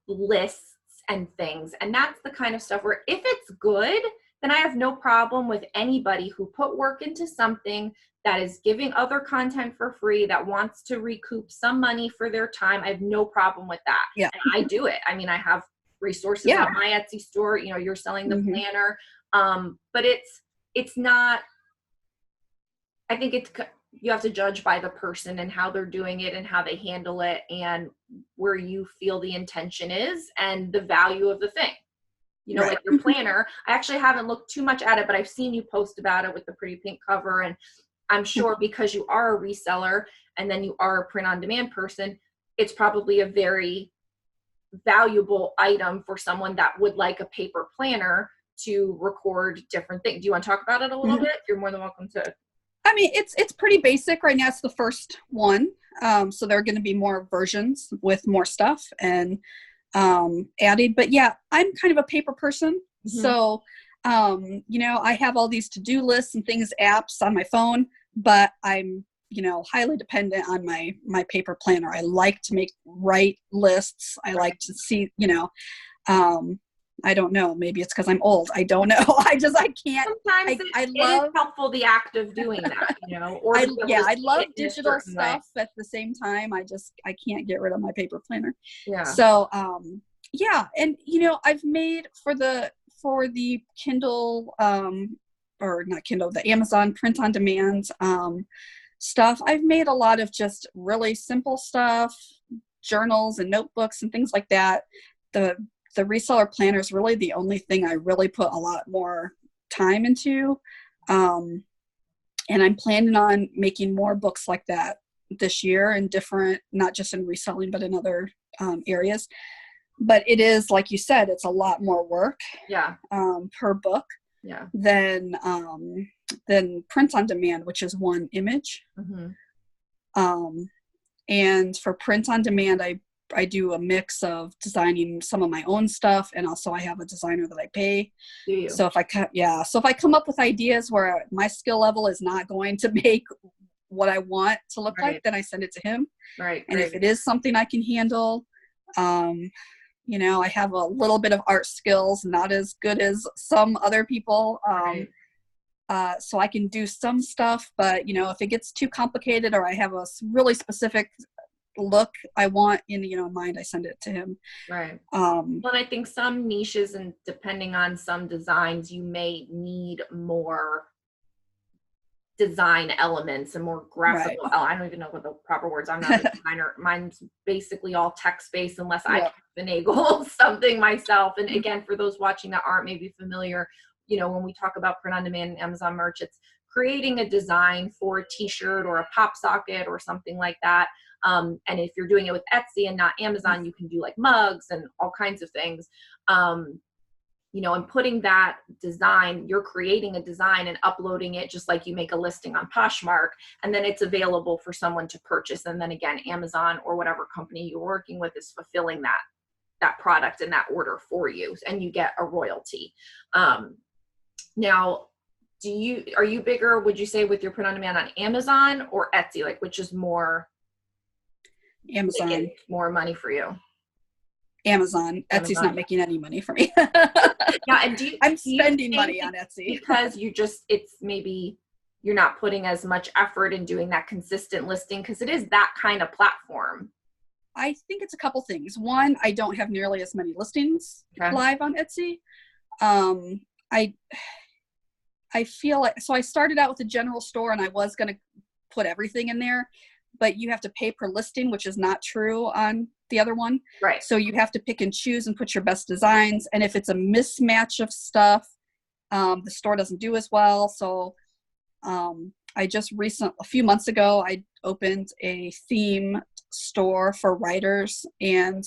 lists and things. And that's the kind of stuff where if it's good, then I have no problem with anybody who put work into something that is giving other content for free, that wants to recoup some money for their time. I have no problem with that. Yeah. And I do it. I mean, I have resources on my Etsy store, you're selling the planner. But it's not, I think you have to judge by the person and how they're doing it and how they handle it and where you feel the intention is and the value of the thing. Like your planner, I actually haven't looked too much at it, but I've seen you post about it with the pretty pink cover. And I'm sure because you are a reseller and then you are a print on demand person, it's probably a very valuable item for someone that would like a paper planner to record different things. Do you want to talk about it a little bit? You're more than welcome to. I mean, it's pretty basic right now. It's the first one. So there are going to be more versions with more stuff and added, but yeah, I'm kind of a paper person. So, I have all these to-do lists and things, apps on my phone, but I'm, highly dependent on my paper planner. I like to write lists. I like to see, I don't know. Maybe it's because I'm old. I don't know. I can't. Sometimes it is helpful, the act of doing that, Or I love digital stuff at the same time. I can't get rid of my paper planner. Yeah. So, and I've made for the Kindle, or not Kindle, the Amazon print on demand stuff. I've made a lot of just really simple stuff, journals and notebooks and things like that. The reseller planner is really the only thing I really put a lot more time into. And I'm planning on making more books like that this year in different, not just in reselling, but in other areas. But it is, like you said, it's a lot more work per book than print on demand, which is one image. And for print on demand, I do a mix of designing some of my own stuff, and also I have a designer that I pay. Do you? So if I come up with ideas where my skill level is not going to make what I want to look like, then I send it to him. Right. And if it is something I can handle, I have a little bit of art skills, not as good as some other people. So I can do some stuff, but if it gets too complicated or I have a really specific look I want in mind, I send it to him. Right. Well, and I think some niches, and depending on some designs, you may need more design elements and more graphical. I don't even know what the proper words. I'm not a designer. Mine's basically all text based unless I can finagle something myself. And again, for those watching that aren't maybe familiar, when we talk about print on demand and Amazon merch, it's creating a design for a t-shirt or a pop socket or something like that. And if you're doing it with Etsy and not Amazon, you can do like mugs and all kinds of things. You know, and putting that design, you're creating a design and uploading it just like you make a listing on Poshmark, and then it's available for someone to purchase. And then again, Amazon or whatever company you're working with is fulfilling that product and that order for you, and you get a royalty. Now, are you bigger, would you say, with your print on demand on Amazon or Etsy? Like, which is more Amazon, more money for you? Amazon. Etsy's not making any money for me. Yeah, and I'm spending money on Etsy because it's maybe you're not putting as much effort in doing that consistent listing, because it is that kind of platform. I think it's a couple things. One, I don't have nearly as many listings live on Etsy. I feel like, so I started out with a general store and I was going to put everything in there, but you have to pay per listing, which is not true on the other one. Right. So you have to pick and choose and put your best designs. And if it's a mismatch of stuff, the store doesn't do as well. So a few months ago, I opened a theme store for writers, and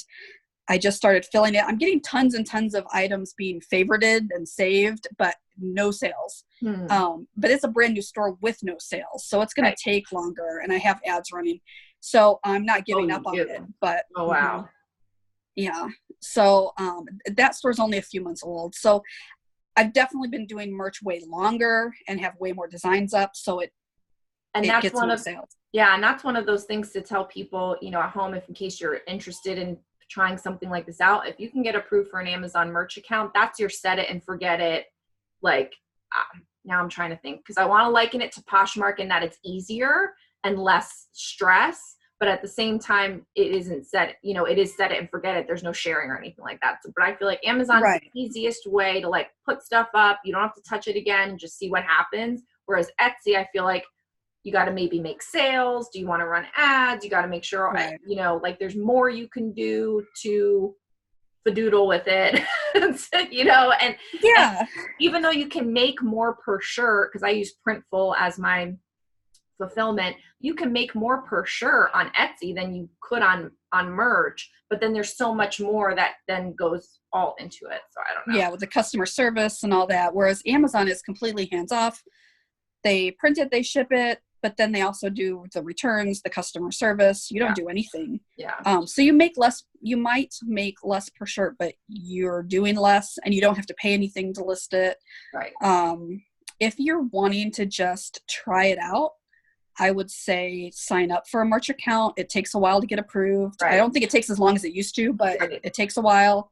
I just started filling it. I'm getting tons and tons of items being favorited and saved, but no sales. But it's a brand new store with no sales. So it's going to take longer, and I have ads running. So I'm not giving up on it, but oh, wow. Yeah. So that store's only a few months old. So I've definitely been doing merch way longer and have way more designs up. So it gets more sales. Yeah. And that's one of those things to tell people, you know, at home, if in case you're interested in trying something like this out, if you can get approved for an Amazon merch account, that's your set it and forget it. Like, now I'm trying to think, because I want to liken it to Poshmark in that it's easier and less stress, but at the same time, it isn't set, you know, it is set it and forget it. There's no sharing or anything like that. So, but I feel like Amazon's the easiest way to like put stuff up. You don't have to touch it again, just see what happens. Whereas Etsy, I feel like you got to maybe make sales. Do you want to run ads? You got to make sure, you know, like there's more you can do to fadoodle with it, you know, and even though you can make more per shirt, because I use Printful as my fulfillment, you can make more per shirt on Etsy than you could on merch, but then there's so much more that then goes all into it. So I don't know. Yeah, with the customer service and all that. Whereas Amazon is completely hands off. They print it, they ship it, but then they also do the returns, the customer service. You don't do anything. Yeah. So you might make less per shirt, but you're doing less and you don't have to pay anything to list it. Right. If you're wanting to just try it out, I would say sign up for a merch account. It takes a while to get approved. I don't think it takes as long as it used to, but it takes a while.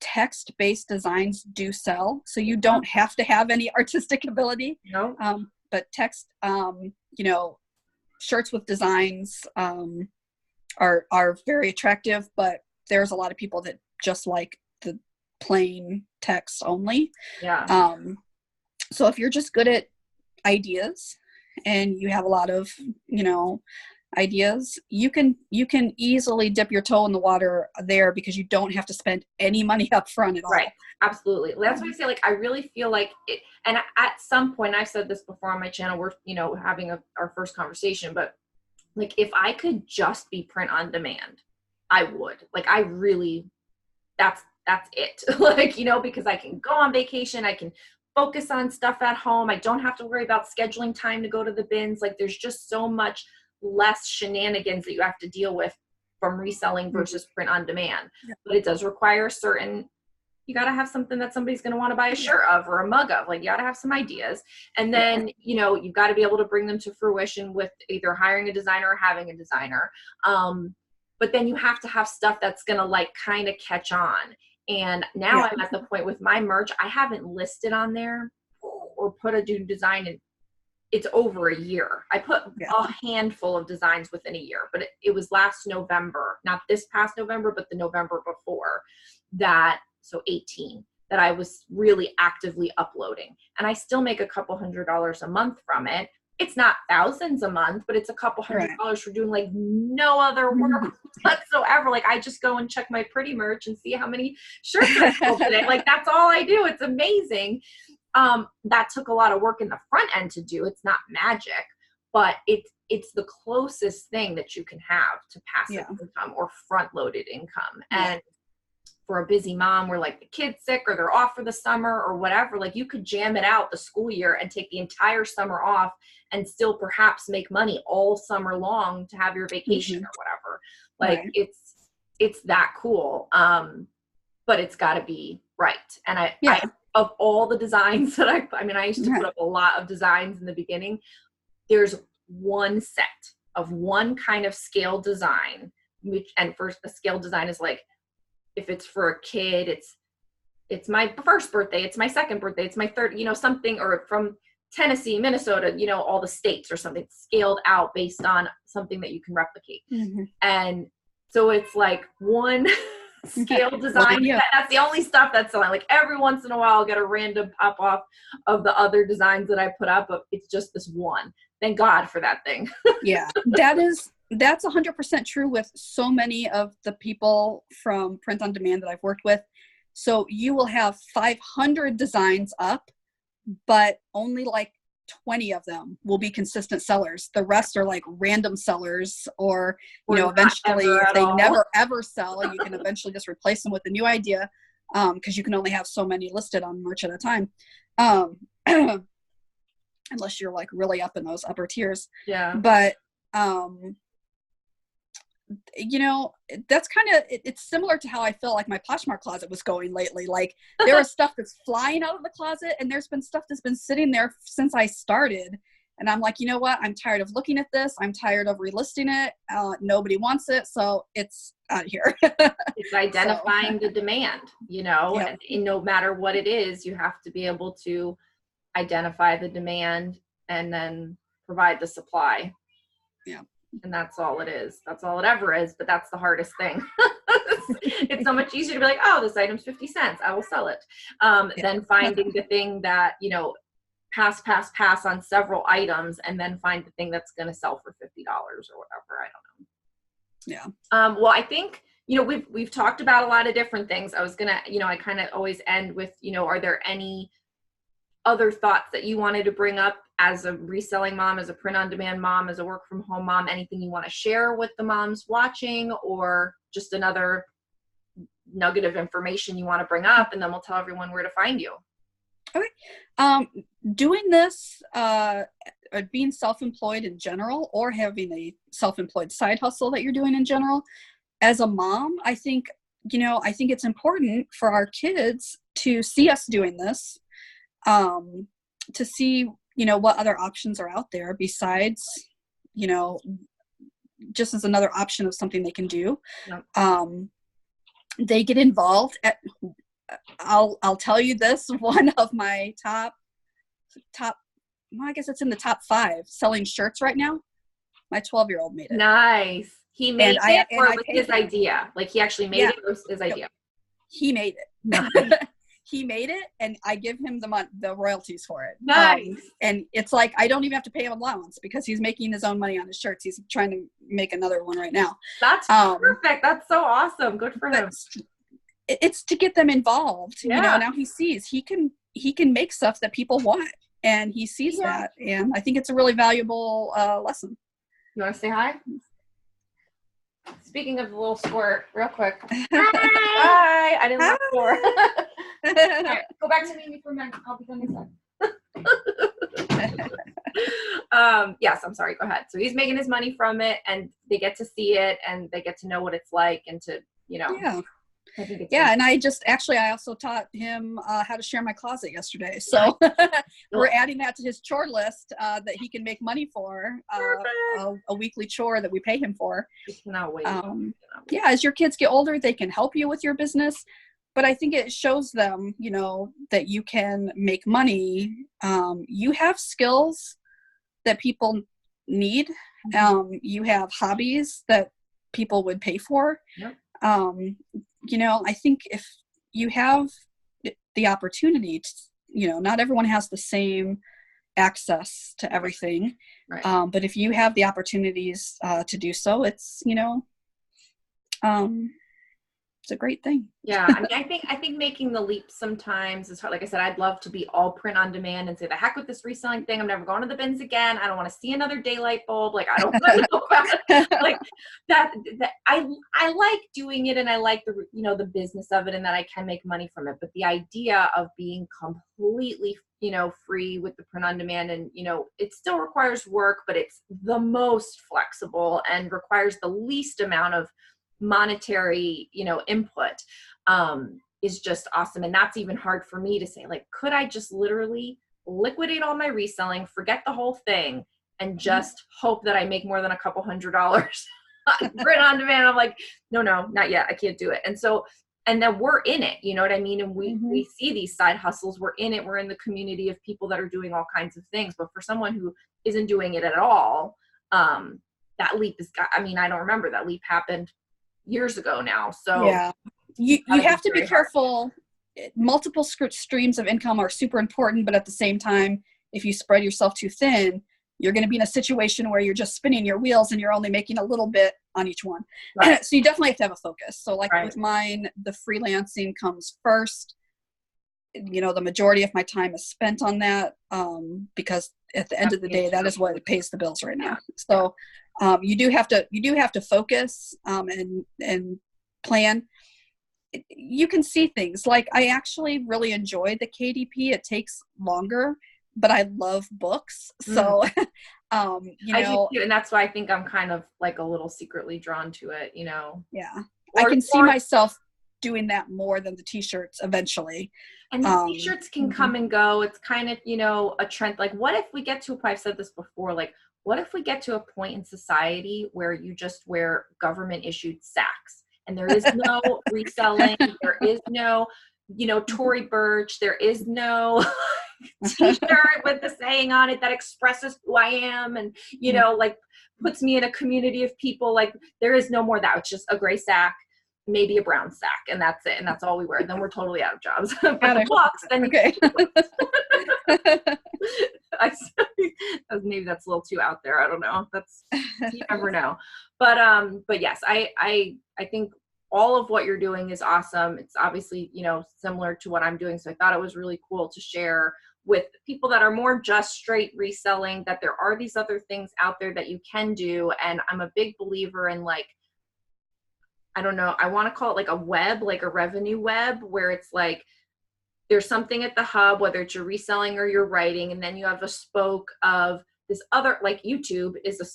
Text-based designs do sell, so you don't have to have any artistic ability. No. But text, you know, shirts with designs are very attractive, but there's a lot of people that just like the plain text only. Yeah. So if you're just good at ideas and you have a lot of, you know, ideas, you can easily dip your toe in the water there, because you don't have to spend any money up front at all. Right. Absolutely. That's why I say, like, I really feel like it, and at some point, I've said this before on my channel, we're, you know, having our first conversation, but like, if I could just be print on demand, I would. Like, I really, that's it. Like, you know, because I can go on vacation, I can focus on stuff at home. I don't have to worry about scheduling time to go to the bins. Like, there's just so much less shenanigans that you have to deal with from reselling versus print on demand. But it does require you got to have something that somebody's going to want to buy a shirt of or a mug of. Like, you got to have some ideas. And then, you know, you've got to be able to bring them to fruition with either hiring a designer or having a designer. But then you have to have stuff that's going to like kind of catch on. And now I'm at the point with my merch, I haven't listed on there or put a new design in. It's over a year. I put a handful of designs within a year, but it was last November, not this past November, but the November before that. So 18, that I was really actively uploading, and I still make a couple $100s a month from it. It's not thousands a month, but it's a couple $100 for doing like no other work whatsoever. Like, I just go and check my pretty merch and see how many shirts I sold today. Like, that's all I do. It's amazing. That took a lot of work in the front end to do. It's not magic, but it's the closest thing that you can have to passive income or front-loaded income. And for a busy mom where like the kid's sick or they're off for the summer or whatever, like you could jam it out the school year and take the entire summer off and still perhaps make money all summer long to have your vacation or whatever. Like it's that cool. But it's got to be right. And I, of all the designs that I used to put up a lot of designs in the beginning. There's one set of one kind of scale design, and first the scale design is like, if it's for a kid, it's my first birthday, it's my second birthday, it's my third, something, or from Tennessee, Minnesota, all the states or something scaled out based on something that you can replicate. And so it's like one scale design. That's the only stuff that's selling. Like every once in a while I'll get a random pop off of the other designs that I put up, but it's just this one. Thank God for that thing. That's 100% true with so many of the people from print on demand that I've worked with. So you will have 500 designs up, but only like 20 of them will be consistent sellers. The rest are like random sellers, or eventually if they never ever sell, you can eventually just replace them with a new idea, because you can only have so many listed on Merch at a time, unless you're like really up in those upper tiers. But that's kind of, it's similar to how I feel like my Poshmark closet was going lately. Like there is stuff that's flying out of the closet, and there's been stuff that's been sitting there since I started. And I'm like, you know what? I'm tired of looking at this. I'm tired of relisting it. Nobody wants it. So it's out of here. It's identifying the demand, and no matter what it is, you have to be able to identify the demand and then provide the supply. And that's all it is. That's all it ever is. But that's the hardest thing. It's so much easier to be like, oh, this item's 50 cents. I will sell it. Than finding the thing that, pass on several items and then find the thing that's going to sell for $50 or whatever. I don't know. Well, I think, we've talked about a lot of different things. I was going to, I kind of always end with, are there any other thoughts that you wanted to bring up as a reselling mom, as a print on demand mom, as a work from home mom, anything you want to share with the moms watching, or just another nugget of information you want to bring up, and then we'll tell everyone where to find you. Okay. Doing this, being self-employed in general, or having a self-employed side hustle that you're doing in general, as a mom, I think it's important for our kids to see us doing this, to see, what other options are out there besides, just as another option of something they can do. They get involved at, I'll tell you this, one of my top, well, I guess it's in the top 5 selling shirts right now. My 12-year-old made it. Nice. He made it, or it was his idea? Like he actually made it, or was his idea? He made it. He made it, and I give him the royalties for it. Nice. And it's like, I don't even have to pay him allowance because he's making his own money on his shirts. He's trying to make another one right now. That's perfect. That's so awesome. Good for him. It's to get them involved. Now he sees he can make stuff that people want, and he sees that. And I think it's a really valuable lesson. You want to say hi? Speaking of the little squirt, real quick. Hi. I didn't look for. Right, go back to me for a minute. I'll be on this side. Yes, I'm sorry. Go ahead. So he's making his money from it, and they get to see it, and they get to know what it's like, and to, I think it's and I also taught him how to share my closet yesterday. So we're adding that to his chore list that he can make money for, a weekly chore that we pay him for. Cannot wait. As your kids get older, they can help you with your business. But I think it shows them, that you can make money. You have skills that people need. You have hobbies that people would pay for. Yep. I think if you have the opportunity to, not everyone has the same access to everything. Right. But if you have the opportunities to do so, it's, it's a great thing. Yeah, I mean, I think making the leap sometimes is hard. Like I said, I'd love to be all print on demand and say, the heck with this reselling thing. I'm never going to the bins again. I don't want to see another daylight bulb. Like, I don't want to know about it. Like that I like doing it, and I like the business of it, and that I can make money from it. But the idea of being completely, free with the print on demand, and, it still requires work, but it's the most flexible and requires the least amount of monetary, input, is just awesome. And that's even hard for me to say, like, could I just literally liquidate all my reselling, forget the whole thing, and just hope that I make more than a couple $100 print on demand? I'm like, no, not yet. I can't do it. And then we're in it, you know what I mean? And we see these side hustles, we're in it, we're in the community of people that are doing all kinds of things. But for someone who isn't doing it at all, that leap I don't remember, that leap happened years ago now. So yeah, you have to be careful. Multiple streams of income are super important, but at the same time, if you spread yourself too thin, you're going to be in a situation where you're just spinning your wheels and you're only making a little bit on each one. Right. So you definitely have to have a focus. So like with mine, the freelancing comes first. The majority of my time is spent on that, because at the end of the day, that is what pays the bills right now. So you do have to focus, and plan. You can see things like, I actually really enjoy the KDP. It takes longer, but I love books. So, I do too, and that's why I think I'm kind of like a little secretly drawn to it, Yeah. I can see myself doing that more than the t-shirts eventually. And the t-shirts can come and go. It's kind of, a trend. Like, what if we get to I've said this before, like, what if we get to a point in society where you just wear government issued sacks and there is no reselling, there is no, Tory Burch, there is no t-shirt with the saying on it that expresses who I am and, like puts me in a community of people. Like, there is no more that. It's just a gray sack, maybe a brown sack, and that's it. And that's all we wear. Then we're totally out of jobs. But the books, then okay. Maybe that's a little too out there. I don't know. You never know. But yes, I think all of what you're doing is awesome. It's obviously, similar to what I'm doing. So I thought it was really cool to share with people that are more just straight reselling, that there are these other things out there that you can do. And I'm a big believer in, like, I don't know, I want to call it like a web, like a revenue web, where it's like, there's something at the hub, whether it's your reselling or your writing, and then you have a spoke of this other, like YouTube is a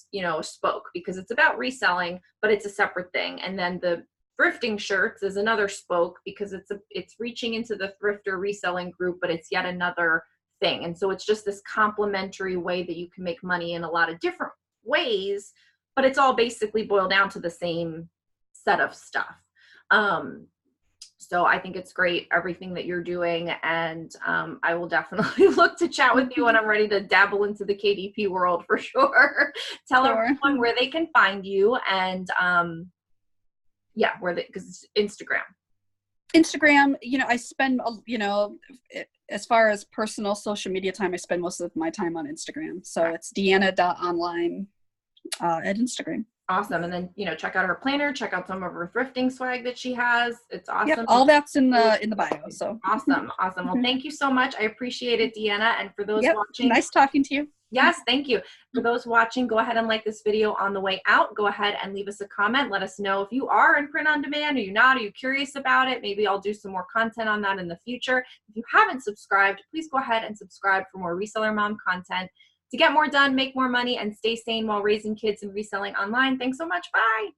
spoke because it's about reselling, but it's a separate thing. And then the thrifting shirts is another spoke because it's reaching into the thrifter reselling group, but it's yet another thing. And so it's just this complementary way that you can make money in a lot of different ways, but it's all basically boiled down to the same set of stuff. So I think it's great, everything that you're doing. And I will definitely look to chat with you when I'm ready to dabble into the KDP world for sure. Tell everyone where they can find you, and because it's Instagram, I spend, as far as personal social media time, I spend most of my time on Instagram. So it's Deanna.online at Instagram. Awesome. And then, check out her planner, check out some of her thrifting swag that she has. It's awesome. Yep, all that's in the bio. So awesome. Well, thank you so much. I appreciate it, Deanna. And for those watching, nice talking to you. Yes, thank you. For those watching, go ahead and like this video on the way out. Go ahead and leave us a comment. Let us know if you are in print on demand or you're not. Are you curious about it? Maybe I'll do some more content on that in the future. If you haven't subscribed, please go ahead and subscribe for more Reseller Mom content to get more done, make more money, and stay sane while raising kids and reselling online. Thanks so much. Bye.